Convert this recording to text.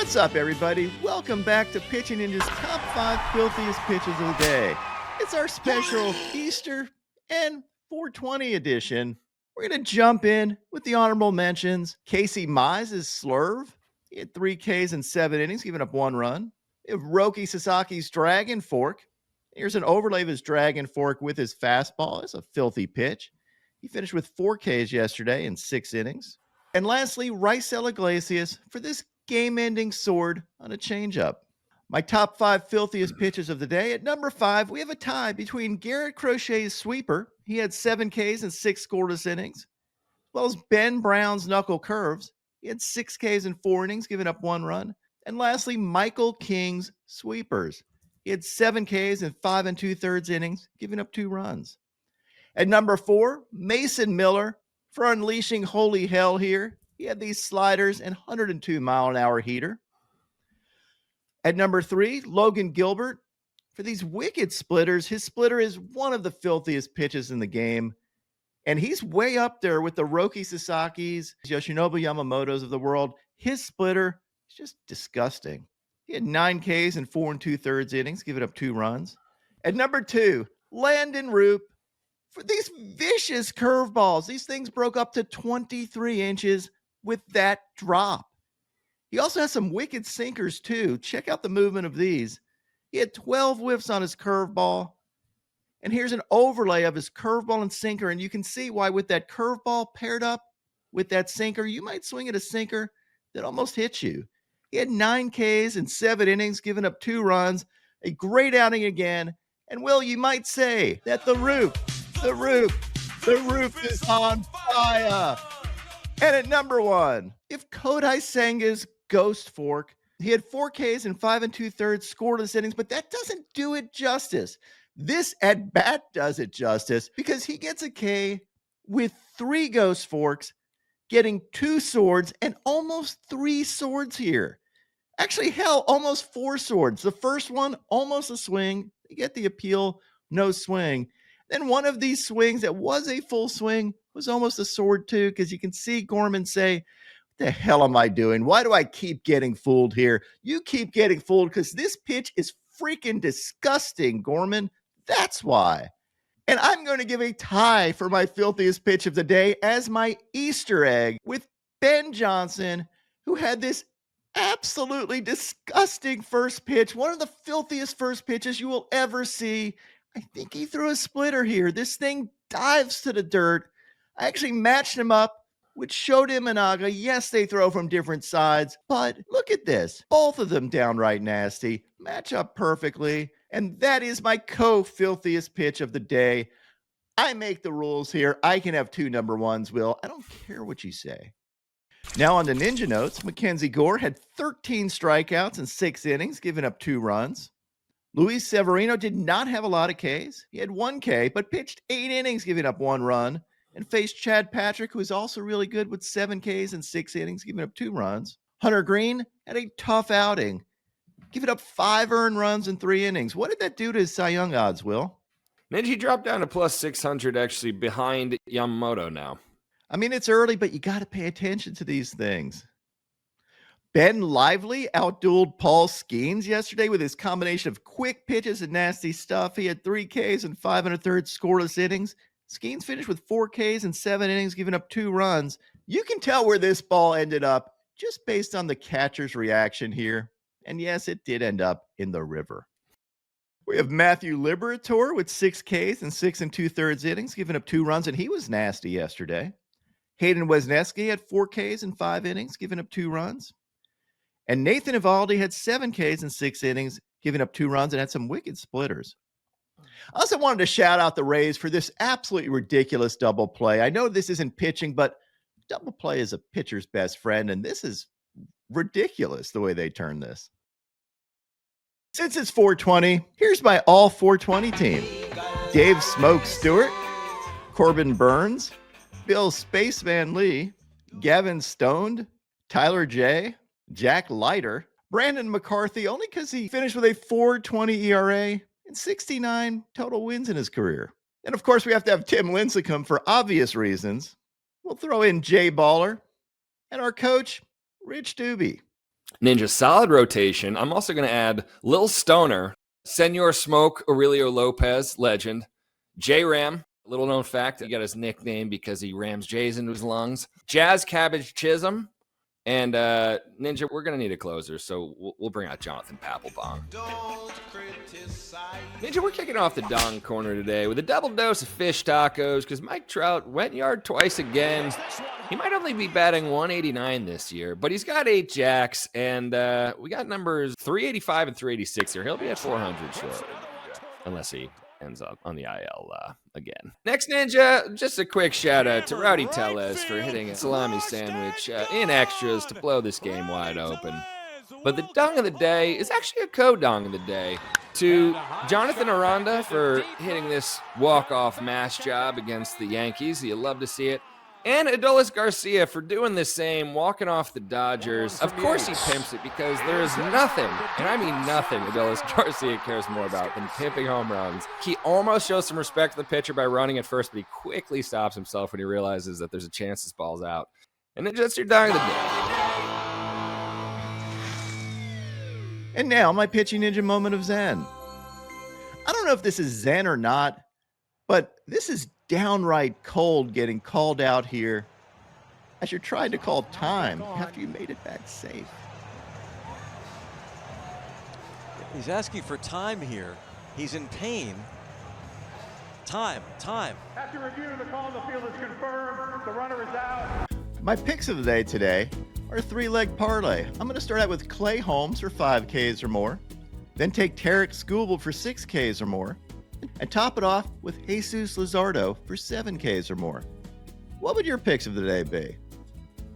What's up, everybody? Welcome back to Pitching Ninja's Top 5 Filthiest Pitches of the Day. It's our special Easter and 420 edition. We're going to jump in with the honorable mentions. Casey Mize' Slurve. He had 3 Ks in 7 innings, giving up 1 run. We have Roki Sasaki's Dragon Fork. Here's an overlay of his Dragon Fork with his fastball. It's a filthy pitch. He finished with 4 Ks yesterday in 6 innings. And lastly, Raisel Iglesias for this game-ending sword on a changeup. My top 5 filthiest pitches of the day. At number 5, we have a tie between Garrett Crochet's sweeper. He had 7 Ks and 6 scoreless innings, as well as Ben Brown's knuckle curves. He had 6 Ks in 4 innings, giving up 1 run. And lastly, Michael King's sweepers. He had 7 Ks in 5 2/3 innings, giving up 2 runs. At number 4, Mason Miller for unleashing holy hell here. He had these sliders and 102-mile-an-hour heater. At number 3, Logan Gilbert for these wicked splitters. His splitter is one of the filthiest pitches in the game, and he's way up there with the Roki Sasaki's, Yoshinobu Yamamoto's of the world. His splitter is just disgusting. He had 9 Ks in 4 2/3 innings, giving up 2 runs. At number 2, Landen Roupp for these vicious curveballs. These things broke up to 23 inches with that drop. He also has some wicked sinkers too. Check out the movement of these. He had 12 whiffs on his curveball. And here's an overlay of his curveball and sinker. And you can see why with that curveball paired up with that sinker, you might swing at a sinker that almost hits you. He had 9 Ks in 7 innings, giving up 2 runs. A great outing again. And Will, you might say that the roof is on fire. And at number 1, if Kodai Senga's Ghost Fork, he had 4 Ks in 5 2/3 scoreless innings, but that doesn't do it justice. This at bat does it justice because he gets a K with 3 Ghost Forks, getting 2 swords and almost 3 swords here. Actually, hell, almost 4 swords. The first one, almost a swing. You get the appeal, no swing. Then one of these swings that was a full swing was almost a sword too, because you can see Gorman say, "What the hell am I doing? Why do I keep getting fooled here?" You keep getting fooled because this pitch is freaking disgusting, Gorman. That's why. And I'm going to give a tie for my filthiest pitch of the day as my Easter egg with Ben Johnson, who had this absolutely disgusting first pitch, one of the filthiest first pitches you will ever see. I think he threw a splitter here. This thing dives to the dirt. I actually matched him up with Shota Imanaga. Yes, they throw from different sides, but look at this. Both of them downright nasty. Match up perfectly. And that is my co-filthiest pitch of the day. I make the rules here. I can have 2 number 1s, Will. I don't care what you say. Now on to Ninja Notes. Mackenzie Gore had 13 strikeouts in 6 innings, giving up 2 runs. Luis Severino did not have a lot of Ks. He had 1 K, but pitched 8 innings, giving up 1 run, and faced Chad Patrick, who is also really good with 7 Ks in 6 innings, giving up 2 runs. Hunter Green had a tough outing, giving up 5 earned runs in 3 innings. What did that do to his Cy Young odds, Will? Ninja dropped down to plus 600, actually behind Yamamoto now. I mean, it's early, but you got to pay attention to these things. Ben Lively outdueled Paul Skeens yesterday with his combination of quick pitches and nasty stuff. He had 3 Ks and 5 1/3 scoreless innings. Skeens finished with 4 Ks and 7 innings, giving up 2 runs. You can tell where this ball ended up just based on the catcher's reaction here. And yes, it did end up in the river. We have Matthew Liberatore with 6 Ks and 6 2/3 innings, giving up 2 runs, and he was nasty yesterday. Hayden Wesneski had 4 Ks and 5 innings, giving up 2 runs. And Nathan Eovaldi had 7 Ks in 6 innings, giving up 2 runs, and had some wicked splitters. I also wanted to shout out the Rays for this absolutely ridiculous double play. I know this isn't pitching, but double play is a pitcher's best friend, and this is ridiculous the way they turn this. Since it's 420, here's my all 420 team. Dave Smoke Stewart, Corbin Burns, Bill Spaceman Lee, Gavin Stoned, Tyler J., Jack Leiter, Brandon McCarthy, only because he finished with a 4.20 ERA and 69 total wins in his career. And of course, we have to have Tim Lincecum for obvious reasons. We'll throw in Jay Baller and our coach, Rich Doobie. Ninja, solid rotation. I'm also going to add Lil Stoner, Senor Smoke, Aurelio Lopez, legend. J-Ram, little known fact, he got his nickname because he rams J's into his lungs. Jazz Cabbage Chisholm. And Ninja, we're going to need a closer, so we'll bring out Jonathan Papelbon. Ninja, we're kicking off the Dong corner today with a double dose of fish tacos because Mike Trout went yard twice again. He might only be batting 189 this year, but he's got 8 jacks, and we got numbers 385 and 386 here. He'll be at 400 short, unless he ends up on the IL again. Next, Ninja, just a quick shout out to Rowdy Tellez for hitting a salami sandwich in extras to blow this game wide open. But the dong of the day is actually a co-dong of the day to Jonathan Aranda for hitting this walk-off mash job against the Yankees. You love to see it. And Adolis Garcia for doing the same, walking off the Dodgers. Of course he pimps it because there is nothing, and I mean nothing, Adolis Garcia cares more about than pimping home runs. He almost shows some respect to the pitcher by running at first, but he quickly stops himself when he realizes that there's a chance this ball's out. And then just your dong of the day. And now my pitching ninja moment of zen. I don't know if this is zen or not, but this is downright cold getting called out here as you're trying to call time after you made it back safe. He's asking for time here. He's in pain. Time. After review, the call on the field is confirmed. The runner is out. My picks of the day today are a 3-leg parlay. I'm going to start out with Clay Holmes for 5 Ks or more, then take Tarek Skubal for 6 Ks or more, and top it off with Jesus Luzardo for 7 Ks or more. What would your picks of the day be?